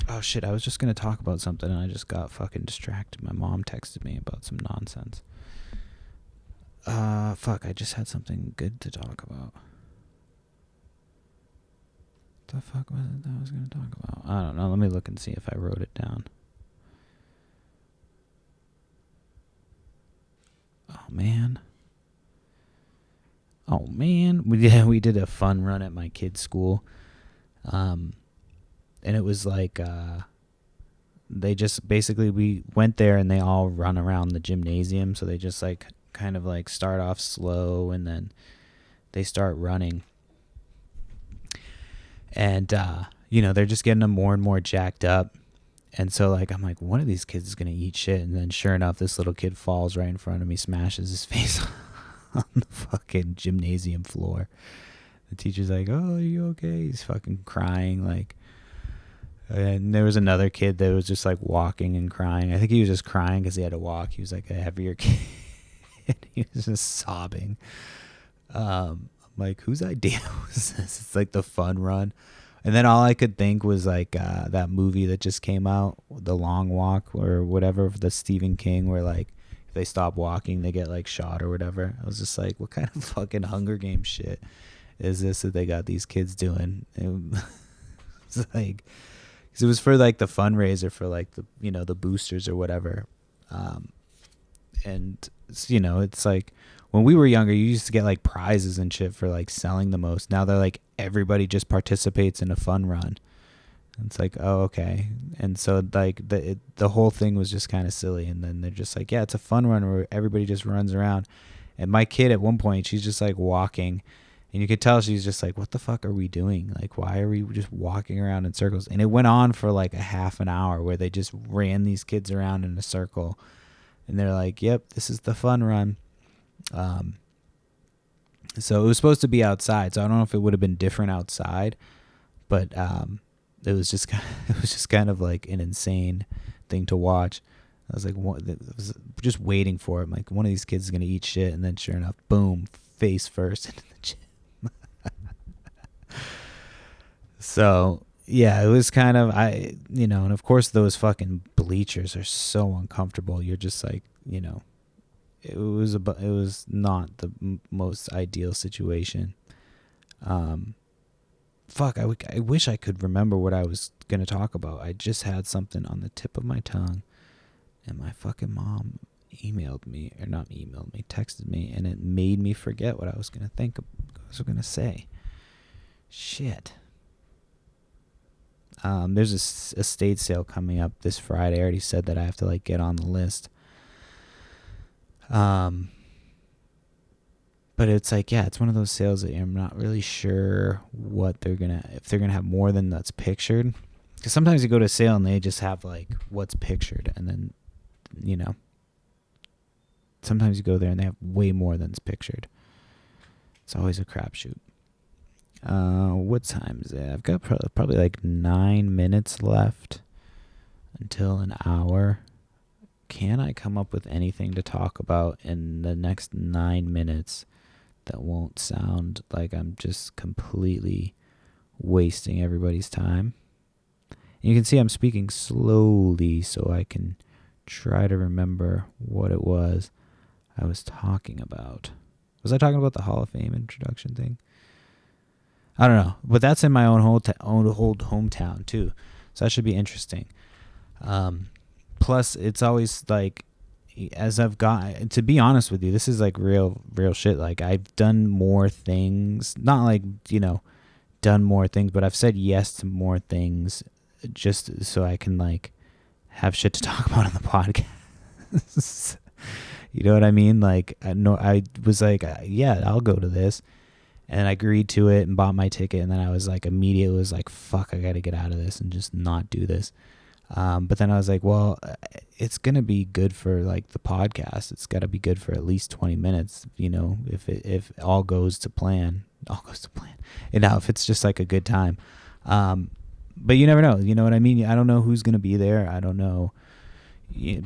oh shit, I was just going to talk about something and I just got fucking distracted. My mom texted me about some nonsense. Fuck, I just had something good to talk about. What the fuck was it that I was going to talk about? I don't know. Let me look and see if I wrote it down. Oh man. We did a fun run at my kid's school. And it was like, they just basically, we went there and they all run around the gymnasium. So they just like kind of like start off slow and then they start running. And, you know, they're just getting them more and more jacked up. And so like, I'm like, one of these kids is going to eat shit. And then sure enough, this little kid falls right in front of me, smashes his face on the fucking gymnasium floor. The teacher's like, oh, are you okay? He's fucking crying like. And there was another kid that was just like walking and crying. I think he was just crying because he had to walk. He was like a heavier kid. He was just sobbing. I'm like, whose idea was this? It's like the fun run. And then all I could think was like that movie that just came out, The Long Walk or whatever, the Stephen King, where like if they stop walking, they get like shot or whatever. I was just like, what kind of fucking Hunger Games shit is this that they got these kids doing? It's like, because it was for like the fundraiser for like the, you know, the boosters or whatever. And you know, it's like when we were younger, you used to get like prizes and shit for like selling the most. Now they're like everybody just participates in a fun run. It's like, oh, okay. And so like the whole thing was just kind of silly. And then they're just like, yeah, it's a fun run where everybody just runs around. And my kid at one point, she's just like walking, and you could tell she's just like, what the fuck are we doing? Like, why are we just walking around in circles? And it went on for like a half an hour where they just ran these kids around in a circle. And they're like, yep, this is the fun run. So it was supposed to be outside. So I don't know if it would have been different outside, but it was just kind of like an insane thing to watch. I was like, I was just waiting for it. I'm like, one of these kids is gonna eat shit, and then sure enough, boom, face first into the gym. So yeah, it was kind of and of course those fucking bleachers are so uncomfortable. You're just like, it was not the most ideal situation. Fuck, I wish I could remember what I was gonna talk about. I just had something on the tip of my tongue. And my fucking mom texted me, and it made me forget what I was going to say. Shit. There's a estate sale coming up this Friday. I already said that I have to like get on the list. But it's like, yeah, it's one of those sales that I'm not really sure if they're going to have more than that's pictured. Because sometimes you go to a sale and they just have like what's pictured, and then sometimes you go there and they have way more than's pictured. It's always a crapshoot. What time is it? I've got probably like 9 minutes left until an hour. Can I come up with anything to talk about in the next 9 minutes that won't sound like I'm just completely wasting everybody's time? And you can see I'm speaking slowly so I can try to remember what it was I was talking about. Was I talking about the Hall of Fame introduction thing? I don't know, but that's in my own old hometown too, so that should be interesting. Plus, it's always like, as I've got, to be honest with you, this is like real shit. Like, I've done more things, not like done more things, but I've said yes to more things just so I can like have shit to talk about on the podcast. You know what I mean? Like, I was like, yeah, I'll go to this. And I agreed to it and bought my ticket. And then I was like, immediately was like, fuck, I got to get out of this and just not do this. But then I was like, well, it's going to be good for like the podcast. It's got to be good for at least 20 minutes, if all goes to plan. And now if it's just like a good time. But you never know. You know what I mean? I don't know who's going to be there. I don't know.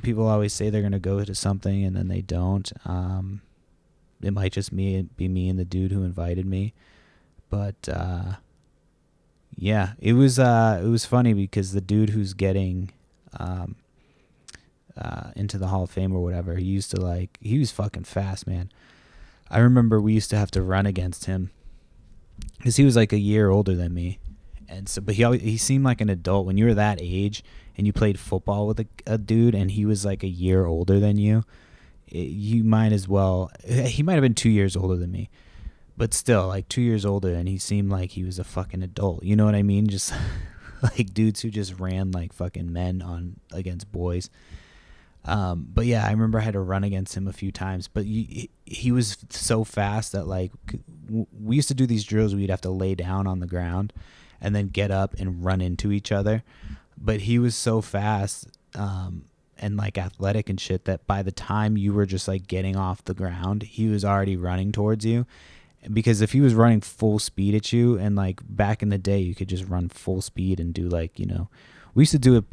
People always say they're going to go to something and then they don't. It might just be me and the dude who invited me. But yeah, it was funny because the dude who's getting into the Hall of Fame or whatever, he was fucking fast, man. I remember we used to have to run against him because he was like a year older than me. And so, but he seemed like an adult. When you were that age and you played football with a dude and he was like a year older than you, you might as well. He might have been 2 years older than me, but still, like 2 years older, and he seemed like he was a fucking adult. You know what I mean? Just like dudes who just ran like fucking men against boys. But yeah, I remember I had to run against him a few times, but he was so fast that like we used to do these drills where we'd have to lay down on the ground and then get up and run into each other. But he was so fast and like athletic and shit that by the time you were just like getting off the ground, he was already running towards you. Because if he was running full speed at you, and like back in the day, you could just run full speed and do like, we used to do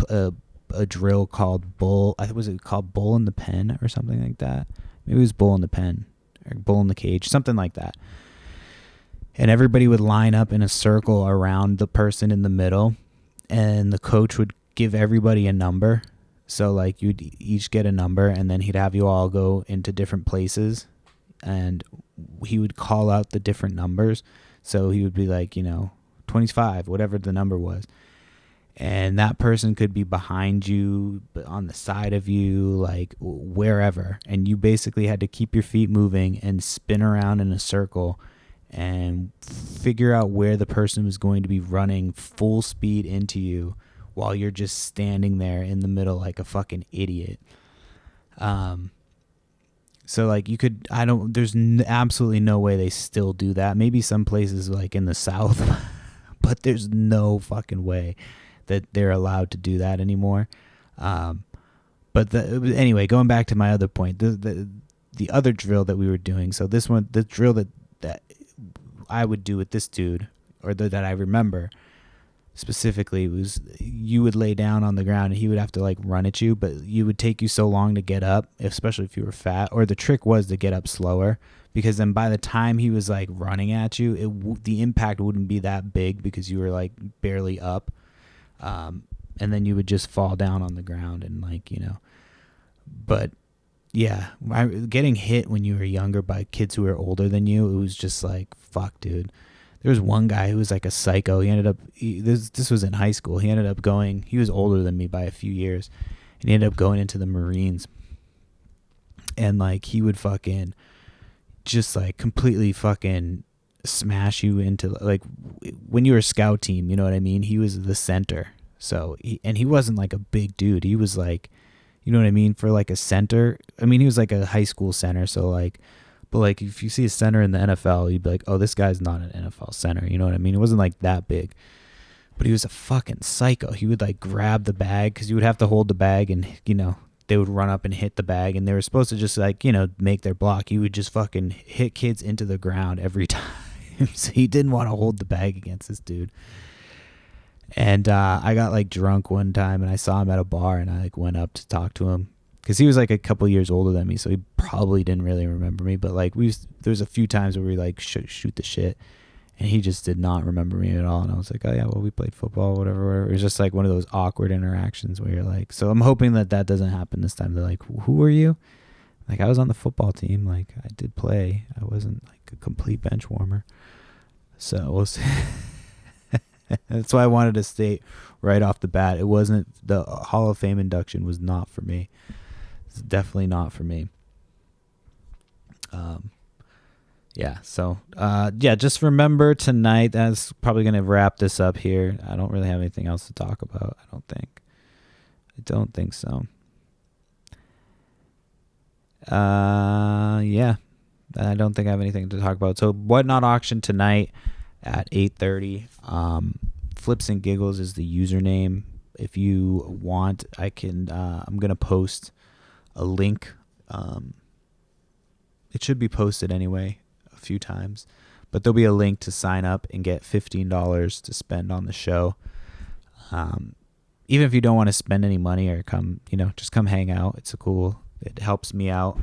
a drill called bull. I think was it called bull in the pen or something like that. Maybe it was bull in the pen or bull in the cage, something like that. And everybody would line up in a circle around the person in the middle, and the coach would give everybody a number. So like you'd each get a number, and then he'd have you all go into different places, and he would call out the different numbers. So he would be like, 25, whatever the number was. and that person could be behind you, on the side of you, like wherever, and you basically had to keep your feet moving and spin around in a circle and figure out where the person was going to be running full speed into you while you're just standing there in the middle like a fucking idiot. So like you could, there's absolutely no way they still do that. Maybe some places like in the South, but there's no fucking way that they're allowed to do that anymore. Anyway, going back to my other point, the other drill that we were doing. So this one, the drill that I would do with this dude, or that I remember specifically, was you would lay down on the ground and he would have to like run at you, but you would take you so long to get up, especially if you were fat. Or the trick was to get up slower, because then by the time he was like running at you, the impact wouldn't be that big because you were like barely up. And then you would just fall down on the ground and like, but yeah, getting hit when you were younger by kids who were older than you, it was just like, fuck, dude. There was one guy who was like a psycho. He ended up, this was in high school. He ended up going, he was older than me by a few years, and he ended up going into the Marines. And like, he would fucking just like completely fucking smash you into, like, when you were a scout team, you know what I mean? He was the center. So, he wasn't like a big dude. He was like, you know what I mean? For like a center, I mean, he was like a high school center. So like, but like if you see a center in the NFL, you'd be like, oh, this guy's not an NFL center. You know what I mean? It wasn't like that big, but he was a fucking psycho. He would like grab the bag, because you would have to hold the bag, and they would run up and hit the bag, and they were supposed to just like, make their block. He would just fucking hit kids into the ground every time. So he didn't want to hold the bag against this dude. And I got like drunk one time, and I saw him at a bar, and I like went up to talk to him, because he was like a couple years older than me, so he probably didn't really remember me. But like there's a few times where we like shoot the shit, and he just did not remember me at all. And I was like, oh yeah, well, we played football, whatever. It was just like one of those awkward interactions where you're like, so I'm hoping that doesn't happen this time. They're like, who are you? Like, I was on the football team. Like, I did play. I wasn't like a complete bench warmer. So we'll see. That's why I wanted to state right off the bat, it wasn't, the Hall of Fame induction was not for me. It's definitely not for me. Yeah, so just remember tonight, that's probably going to wrap this up here. I don't really have anything else to talk about, I don't think so. Yeah, I don't think I have anything to talk about. So Whatnot auction tonight at 8:30. Flips and Giggles is the username. If you want, I can, I'm going to post a link. It should be posted anyway a few times, but there'll be a link to sign up and get $15 to spend on the show. Even if you don't want to spend any money, or come, just come hang out. It helps me out.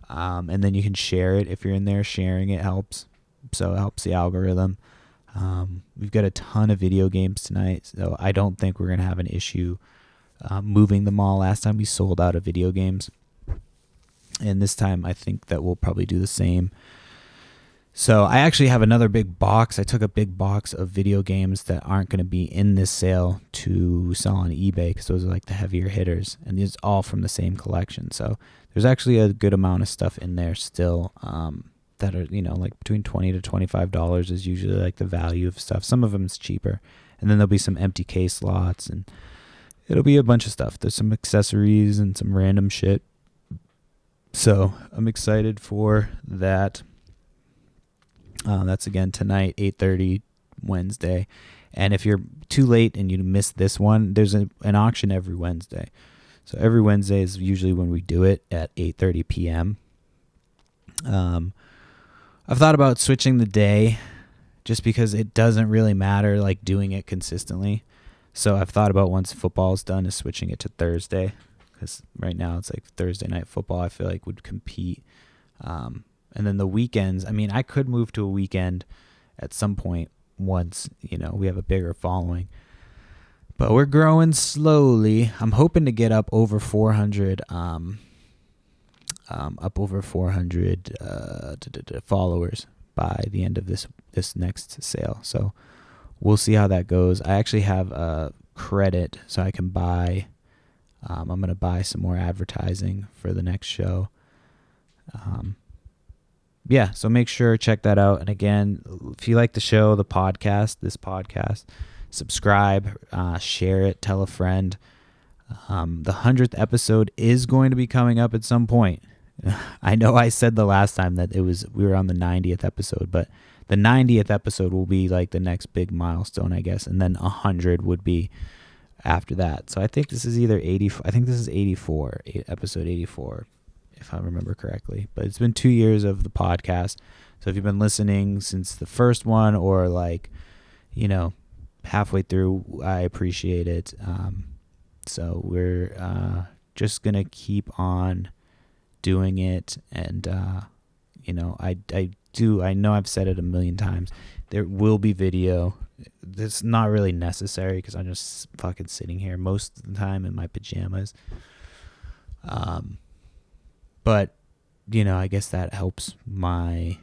And then you can share it. If you're in there, sharing it helps. So it helps the algorithm. We've got a ton of video games tonight, so I don't think we're going to have an issue moving them all. Last time we sold out of video games, and this time I think that we'll probably do the same. So I actually have another big box. I took a big box of video games that aren't going to be in this sale to sell on eBay, because those are like the heavier hitters, and it's all from the same collection. So there's actually a good amount of stuff in there still. That are, like between $20 to $25 is usually like the value of stuff. Some of them is cheaper. And then there'll be some empty case slots, and it'll be a bunch of stuff. There's some accessories and some random shit. So I'm excited for that. That's again tonight, 8:30 Wednesday. And if you're too late and you missed this one, there's an auction every Wednesday. So every Wednesday is usually when we do it at 8:30 p.m. I've thought about switching the day, just because it doesn't really matter like doing it consistently. So I've thought about, once football's done, is switching it to Thursday, because right now it's like Thursday night football I feel like would compete. And then the weekends, I mean, I could move to a weekend at some point once, we have a bigger following. But we're growing slowly. I'm hoping to get up over 400 followers by the end of this next sale. So we'll see how that goes. I actually have credit so I can buy. I'm going to buy some more advertising for the next show. Yeah, so make sure check that out. And again, if you like the show, this podcast, subscribe, share it, tell a friend. The 100th episode is going to be coming up at some point. I know I said the last time that we were on the 90th episode, but the 90th episode will be like the next big milestone, I guess, and then 100 would be after that. So I think this is either 80. I think this is 84, episode 84, if I remember correctly. But it's been 2 years of the podcast. So if you've been listening since the first one, or like, halfway through, I appreciate it. So we're just gonna keep on doing it, and I know I've said it a million times. There will be video. It's not really necessary because I'm just fucking sitting here most of the time in my pajamas. But I guess that helps my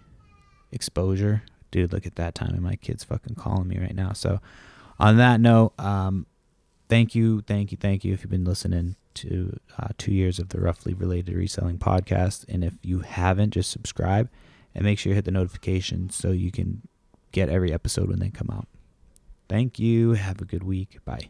exposure. Dude, look at that time, and my kid's fucking calling me right now. So on that note, thank you if you've been listening to 2 years of the Roughly Related Reselling podcast. And if you haven't, just subscribe and make sure you hit the notification so you can get every episode when they come out. Thank you. Have a good week. Bye.